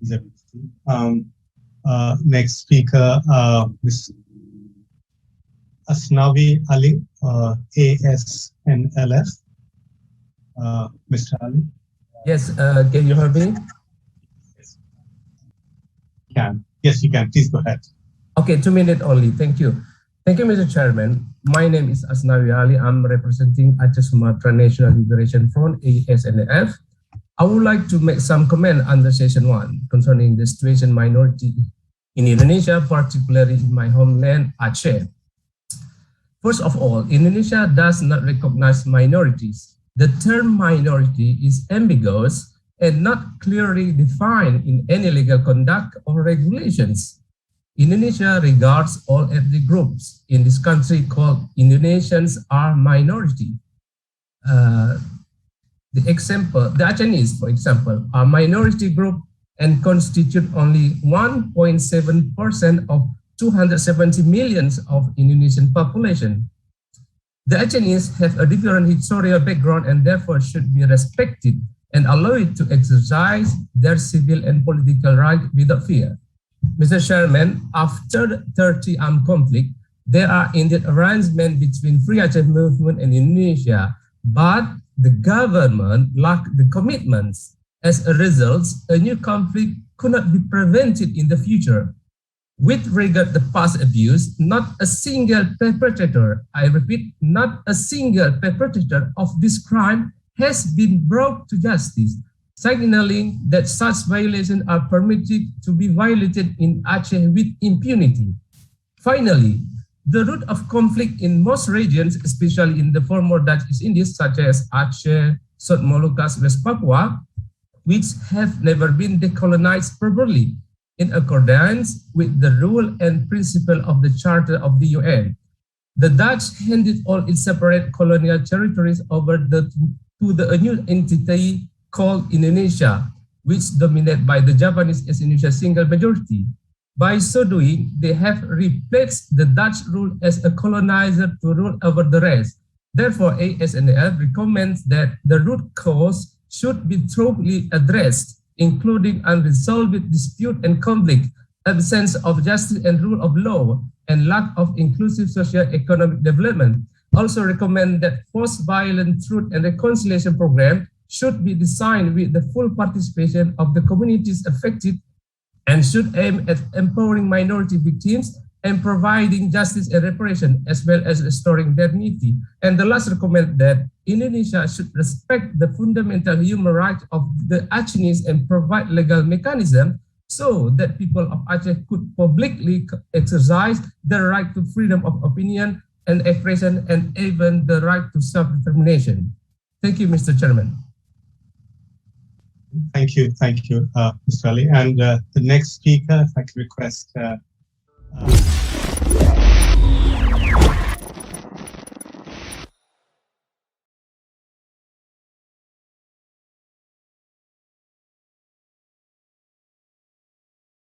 disability. Next speaker, Ms. Asnlf, Asnlf. Mr. Ali. Yes, can you hear me? Yes, you can. Please go ahead. Okay, 2 minutes only. Thank you. Thank you, Mr. Chairman. My name is Asnlf. I'm representing Aceh Sumatra National Liberation Front, Asnlf. I would like to make some comment under session 1 concerning the situation minority in Indonesia, particularly in my homeland, Aceh. First of all, Indonesia does not recognize minorities. The term minority is ambiguous and not clearly defined in any legal conduct or regulations. Indonesia regards all ethnic groups in this country called Indonesians are minority. The Acehnese, for example, are minority group and constitute only 1.7% of 270 million of Indonesian population. The Acehnese have a different historical background and therefore should be respected and allowed to exercise their civil and political rights without fear. Mr. Chairman, after the 30 armed conflict, there are indeed arrangements between Free Aceh movement and Indonesia, but the government lacked the commitments. As a result, a new conflict could not be prevented in the future. With regard to past abuse, not a single perpetrator, I repeat, not a single perpetrator of this crime has been brought to justice, signaling that such violations are permitted to be violated in Aceh with impunity. Finally, the root of conflict in most regions, especially in the former Dutch East Indies, such as Aceh, South Moluccas, West Papua, which have never been decolonized properly, in accordance with the rule and principle of the Charter of the UN. The Dutch handed all its separate colonial territories over to the new entity called Indonesia, which dominated by the Japanese as Indonesia single majority. By so doing, they have replaced the Dutch rule as a colonizer to rule over the rest. Therefore, Asnlf recommends that the root cause should be thoroughly addressed, including unresolved dispute and conflict, absence of justice and rule of law, and lack of inclusive socio-economic development. Also recommend that post-violent truth and reconciliation program should be designed with the full participation of the communities affected and should aim at empowering minority victims and providing justice and reparation, as well as restoring their dignity. And the last recommend that Indonesia should respect the fundamental human rights of the Acehnese and provide legal mechanism so that people of Aceh could publicly exercise their right to freedom of opinion and expression and even the right to self-determination. Thank you, Mr. Chairman. Thank you, Mr. Ali. And the next speaker, if I could request